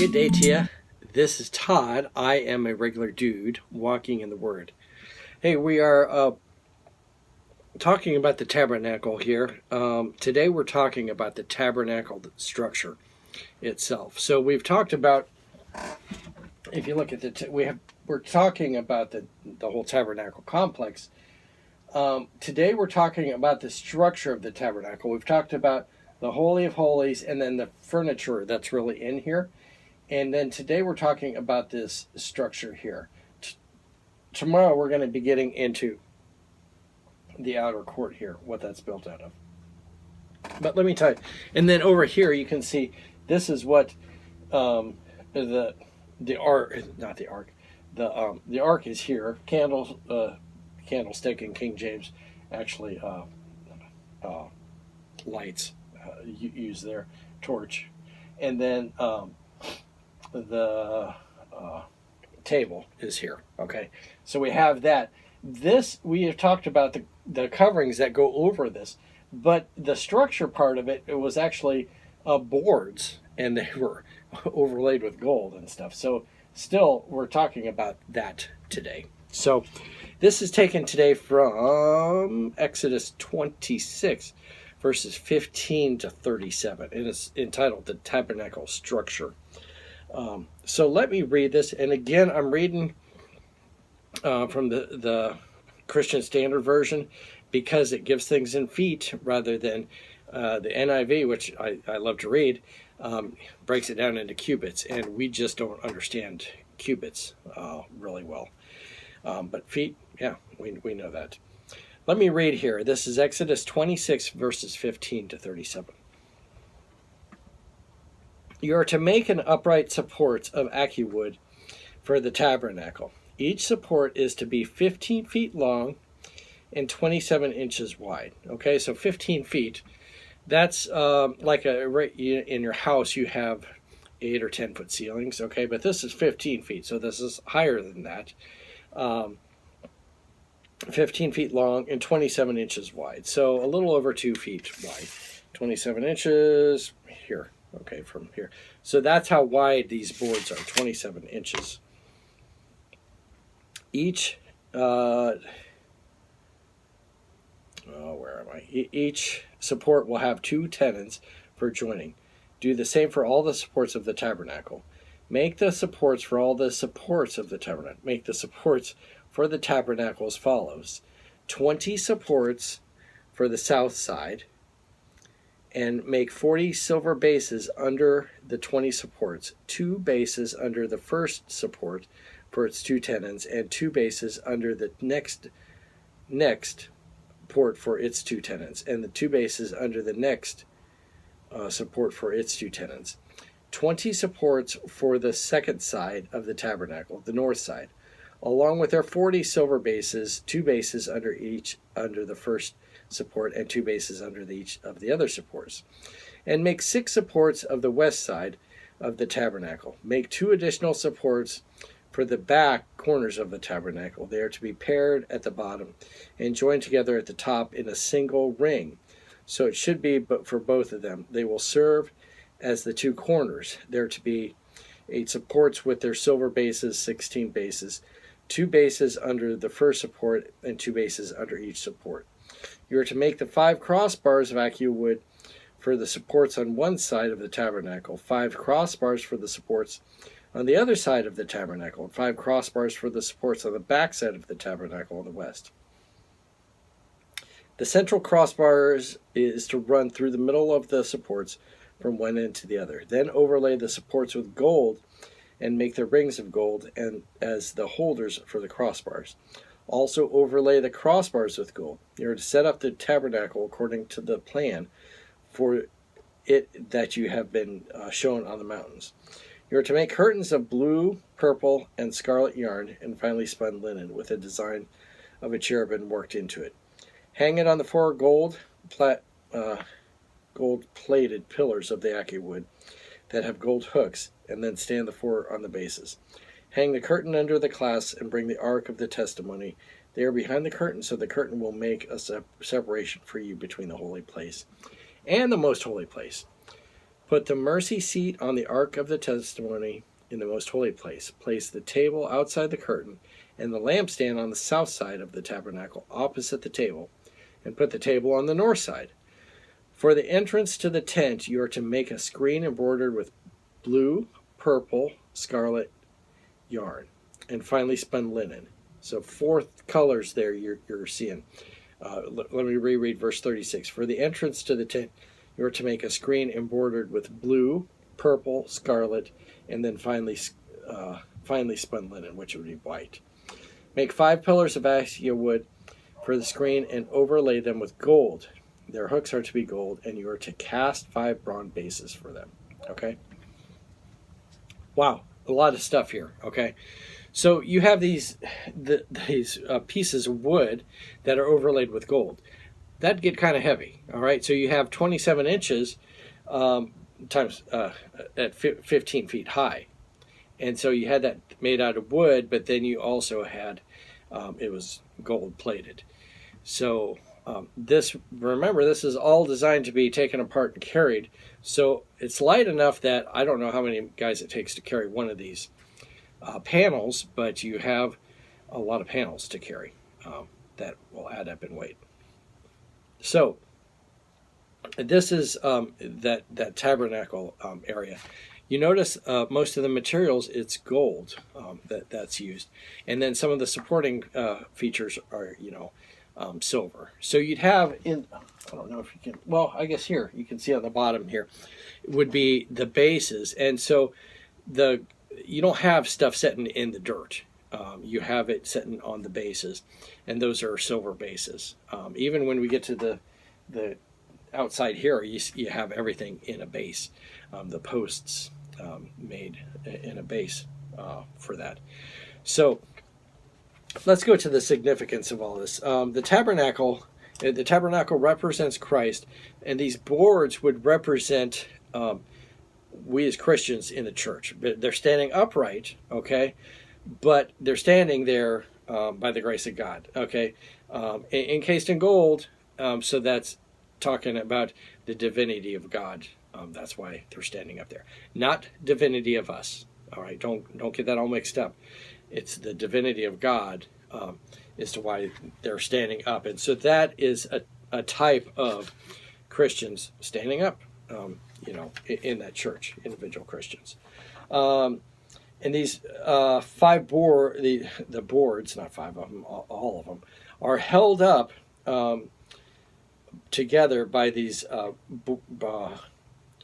Good day to you. This is Todd. I am a regular dude walking in the Word. Hey, we are talking about the tabernacle here. Today we're talking about the tabernacle structure itself. So we've talked about, if you look at we're talking about the whole tabernacle complex. Today we're talking about the structure of the tabernacle. We've talked about the Holy of Holies and then the furniture that's really in here. And then today we're talking about this structure here. Tomorrow we're going to be getting into the outer court here, what that's built out of. But let me tell you. And then over here you can see this is what the ark, not the ark, the ark is here. Candlestick in King James actually lights use their torch, and then the table is here. Okay, so we have that. This, we have talked about the coverings that go over this, but the structure part of it was actually boards, and they were overlaid with gold and stuff. So still, we're talking about that today. So this is taken today from Exodus 26, verses 15 to 37, and it's entitled The Tabernacle Structure. So let me read this, and again, I'm reading from the Christian Standard Version because it gives things in feet rather than the NIV, which I love to read, breaks it down into cubits, and we just don't understand cubits really well. But feet, yeah, we know that. Let me read here. This is Exodus 26, verses 15 to 37. You are to make an upright supports of acacia wood for the tabernacle. Each support is to be 15 feet long and 27 inches wide. Okay, so 15 feet. That's like in your house you have 8 or 10 foot ceilings. Okay, but this is 15 feet, so this is higher than that. 15 feet long and 27 inches wide. So a little over 2 feet wide. 27 inches here. Okay, from here. So that's how wide these boards are, 27 inches. Each, where am I? Each support will have 2 tenons for joining. Do the same for all the supports of the tabernacle. Make the supports for all the supports of the tabernacle. Make the supports for the tabernacle as follows. 20 supports for the south side, and make 40 silver bases under the 20 supports, 2 bases under the first support for its 2 tenons, and 2 bases under the next support for its 2 tenons, and the 2 bases under the next support for its 2 tenons. 20 supports for the second side of the tabernacle, the north side, along with their 40 silver bases, 2 bases under the first support, and 2 bases under each of the other supports. And make 6 supports of the west side of the tabernacle. Make 2 additional supports for the back corners of the tabernacle. They are to be paired at the bottom and joined together at the top in a single ring. So it should be but for both of them. They will serve as the 2 corners. There are to be 8 supports with their silver bases, 16 bases, 2 bases under the first support, and 2 bases under each support. You are to make the 5 crossbars of acacia wood for the supports on one side of the tabernacle, 5 crossbars for the supports on the other side of the tabernacle, and 5 crossbars for the supports on the back side of the tabernacle on the west. The central crossbars is to run through the middle of the supports from one end to the other. Then overlay the supports with gold and make the rings of gold and as the holders for the crossbars. Also overlay the crossbars with gold. You are to set up the tabernacle according to the plan for it that you have been shown on the mountains. You are to make curtains of blue, purple, and scarlet yarn and finely spun linen with a design of a cherubim worked into it. Hang it on the 4 gold-plated pillars of the acacia wood that have gold hooks, and then stand the 4 on the bases. Hang the curtain under the clasp and bring the ark of the testimony They are behind the curtain, so the curtain will make a separation for you between the holy place and the most holy place. Put the mercy seat on the ark of the testimony in the most holy place. Place the table outside the curtain and the lampstand on the south side of the tabernacle, opposite the table, and put the table on the north side. For the entrance to the tent, you are to make a screen embroidered with blue, purple, scarlet yarn, and finely spun linen. So 4 colors there you're seeing. Let me reread verse 36. For the entrance to the tent, you are to make a screen embroidered with blue, purple, scarlet, and then finely spun linen, which would be white. Make 5 pillars of acacia wood for the screen and overlay them with gold. Their hooks are to be gold, and you are to cast 5 bronze bases for them. Okay? Wow, a lot of stuff here. Okay? So you have these pieces of wood that are overlaid with gold. That'd get kind of heavy. All right? So you have 27 inches times at 15 feet high. And so you had that made out of wood, but then you also had, it was gold plated. So remember, this is all designed to be taken apart and carried. So it's light enough that I don't know how many guys it takes to carry one of these panels, but you have a lot of panels to carry that will add up in weight. So this is that tabernacle area. You notice most of the materials, it's gold that's used. And then some of the supporting features are, silver. So you'd have I don't know if you can, well, I guess here, you can see on the bottom here, would be the bases. And so you don't have stuff sitting in the dirt. You have it sitting on the bases, and those are silver bases. Even when we get to the outside here, you have everything in a base. The posts made in a base for that. So let's go to the significance of all this. The tabernacle represents Christ, and these boards would represent we as Christians in the church. They're standing upright, okay, but they're standing there by the grace of God, okay, encased in gold. So that's talking about the divinity of God. That's why they're standing up there, not divinity of us. All right, don't get that all mixed up. It's the divinity of God as to why they're standing up, and so that is a type of Christians standing up, in that church, individual Christians. And these the boards, not 5 of them, all of them, are held up together by these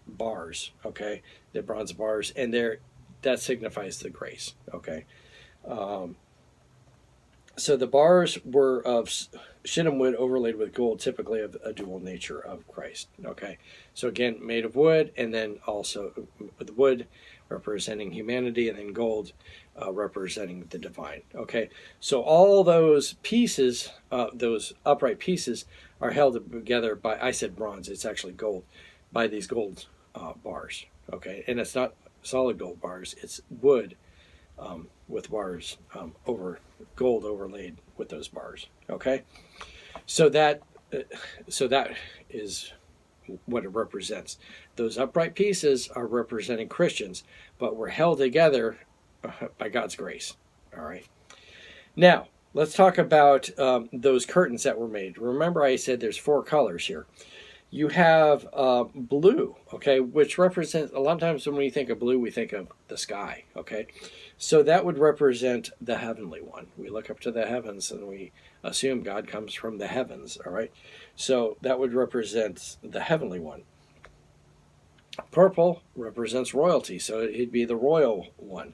bars, okay, the bronze bars, and that signifies the grace, okay. So the bars were of shittim wood overlaid with gold, typically of a dual nature of Christ, okay. So again, made of wood, and then also the wood representing humanity, and then gold representing the divine, okay. So all those pieces, those upright pieces, are held together by, I said bronze, it's actually gold, by these gold bars, okay. And it's not solid gold bars, it's wood with bars gold overlaid with those bars, okay. So that is what it represents. Those upright pieces are representing Christians, but we're held together by God's grace. All right. Now let's talk about those curtains that were made. Remember, I said there's 4 colors here. You have blue, okay, which represents, a lot of times when we think of blue, we think of the sky, okay? So that would represent the heavenly one. We look up to the heavens and we assume God comes from the heavens, all right? So that would represent the heavenly one. Purple represents royalty, so it'd be the royal one.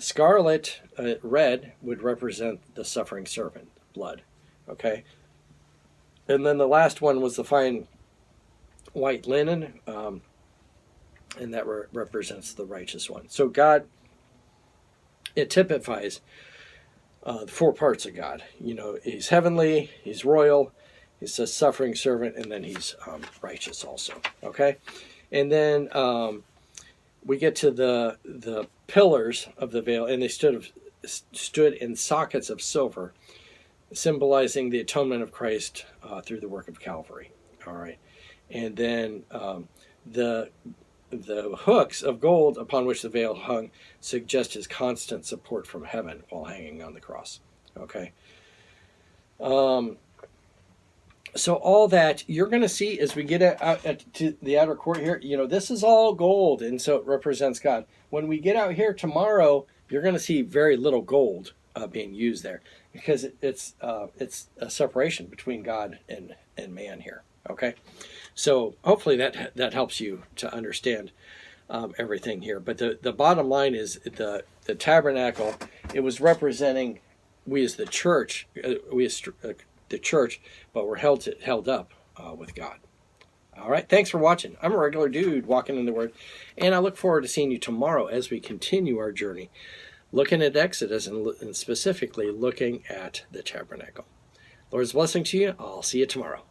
Scarlet, red, would represent the suffering servant, blood, okay? And then the last one was the fine white linen, and that represents the righteous one. So God, it typifies the 4 parts of God. He's heavenly, he's royal, he's a suffering servant, and then he's righteous also. Okay? And then we get to the pillars of the veil, and they stood in sockets of silver, symbolizing the atonement of Christ through the work of Calvary. All right. And then The hooks of gold upon which the veil hung suggest his constant support from heaven while hanging on the cross. Okay. So all that you're going to see as we get out to the outer court here, this is all gold, and so it represents God. When we get out here tomorrow, you're going to see very little gold being used there, because it's a separation between God and man here. Okay, so hopefully that helps you to understand everything here. But the bottom line is the tabernacle. It was representing we as the church, the church, but we're held up with God. All right, thanks for watching. I'm a regular dude walking in the Word, and I look forward to seeing you tomorrow as we continue our journey, looking at Exodus and specifically looking at the tabernacle. Lord's blessing to you. I'll see you tomorrow.